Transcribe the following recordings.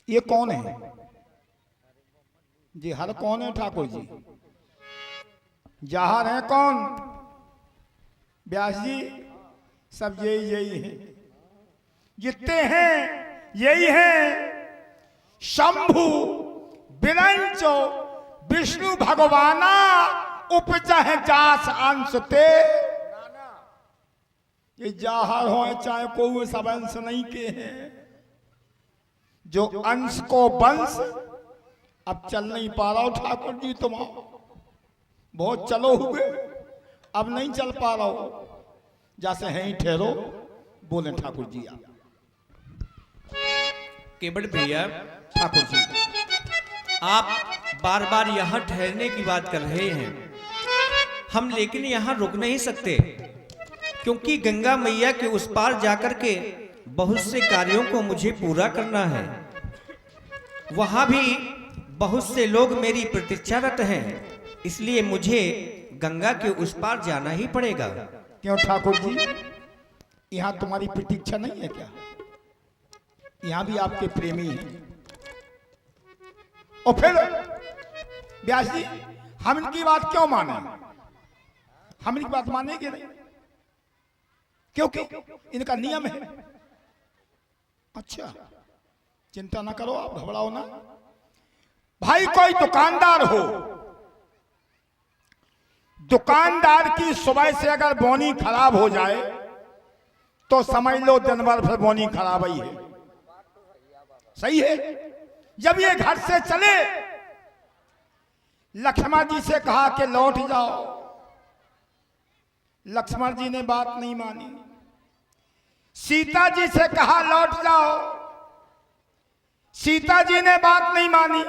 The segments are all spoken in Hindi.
ये कौन है जी? हर कौन है ठाकुर जी? जाहर है कौन? व्यास जी सब यही है, जितने हैं यही हैं। शंभु बिरंचो विष्णु भगवाना उपजह जास अंश ते। ये जाहर हो चाहे कोई सब अंश नहीं के हैं। जो अंश को वंश अब चल नहीं पा रहा हो ठाकुर जी, तुम बहुत चलो हुए, अब नहीं चल पा रहा हो, जैसे हैं ही ठहरो। बोले ठाकुर जी आप। केवट भैया ठाकुर जी आप बार बार यहाँ ठहरने की बात कर रहे हैं, हम लेकिन यहाँ रुक नहीं सकते, क्योंकि गंगा मैया के उस पार जाकर के बहुत से कार्यों को मुझे पूरा करना है। वहां भी बहुत से लोग मेरी प्रतीक्षारत हैं, इसलिए मुझे गंगा के उस पार जाना ही पड़ेगा। क्यों ठाकुर जी, यहाँ तुम्हारी प्रतीक्षा नहीं है क्या? यहाँ भी आपके प्रेमी हैं। और फिर व्यास जी हम इनकी बात क्यों माने? हम इनकी बात मानेंगे नहीं, क्योंकि इनका नियम है। अच्छा चिंता ना करो, आप घबराओ ना। भाई कोई दुकानदार हो, दुकानदार की सुबह से अगर बोनी खराब हो जाए तो समझ लो दिन भर फिर बोनी खराब ही है। सही है। जब ये घर से चले, लक्ष्मण जी से कहा कि लौट जाओ, लक्ष्मण जी ने बात नहीं मानी। सीता जी से कहा लौट जाओ, सीता जी ने बात नहीं मानी।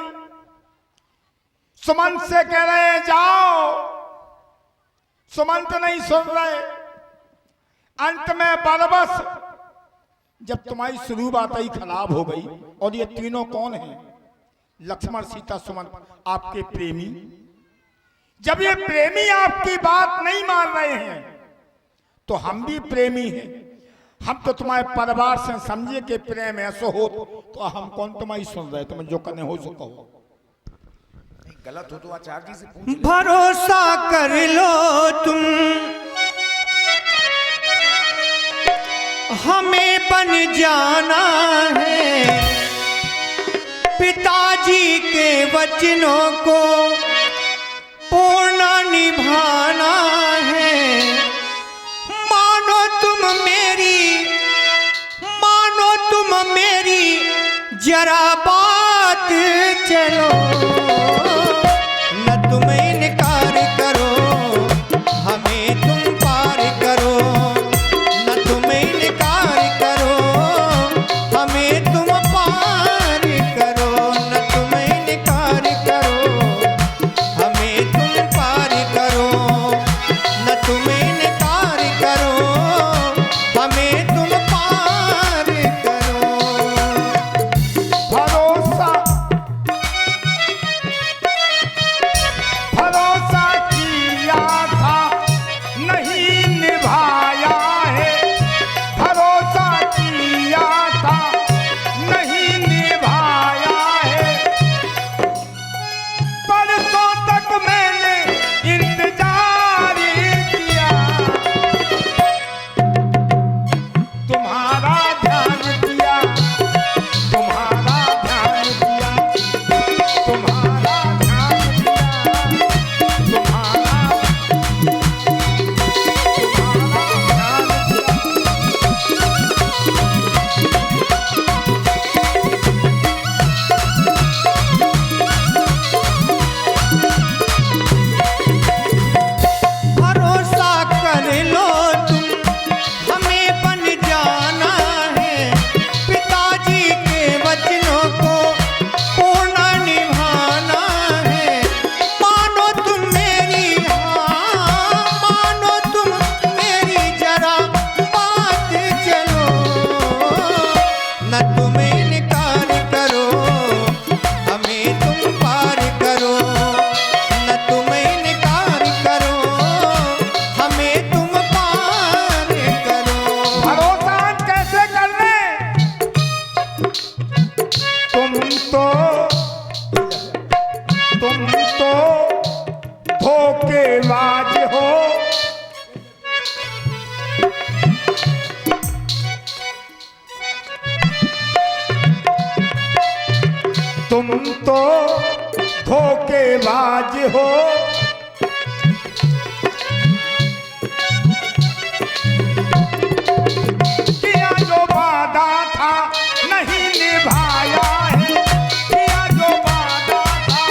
सुमंत से कह रहे हैं जाओ, सुमंत नहीं सुन रहे। अंत में बरबस जब तुम्हारी शुरुआत ही खराब हो गई। और ये तीनों कौन हैं? लक्ष्मण सीता सुमंत, आपके प्रेमी। जब ये प्रेमी आपकी बात नहीं मान रहे हैं तो हम भी प्रेमी हैं। हम तो तुम्हारे परिवार से समझे के प्रेम ऐसा हो, तो हम कौन तुम्हारी सुन रहे? तुम्हें जो करने हो सो कहो। गलत हो तो आचार्य जी से पूछ ले। भरोसा कर लो तुम, हमें बन जाना है। पिताजी के वचनों को पूर्ण निभाना है। मानो तुम मेरी जरा बात चलो। न तुम इनकार करो, हमें तुम पार करो। न तुम इनकार करो, हमें तुम पार करो। न तुम इनकार करो, हमें तुम पार करो। न तुम इनकार करो, हमें तुम पार करो। भरोसा तुम तो धोखेबाज हो। तुम तो धोखेबाज हो। किया जो वादा था नहीं निभाया है, किया जो वादा था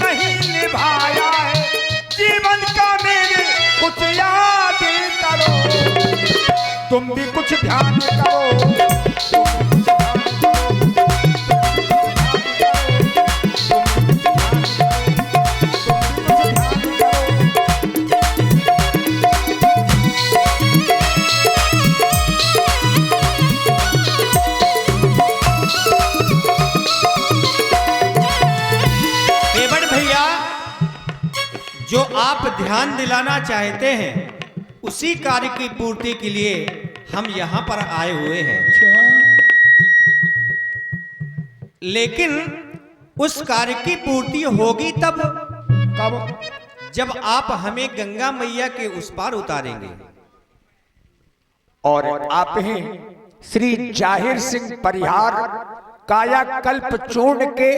नहीं निभाया है। जीवन का मेरे कुछ याद करो, तुम भी कुछ ध्यान करो। जो आप ध्यान दिलाना चाहते हैं उसी कार्य की पूर्ति के लिए हम यहाँ पर आए हुए हैं, लेकिन उस कार्य की पूर्ति होगी तब कब? जब आप हमें गंगा मैया के उस पार उतारेंगे। और आप हैं श्री जाहिर सिंह परिहार कायाकल्प चूर्ण के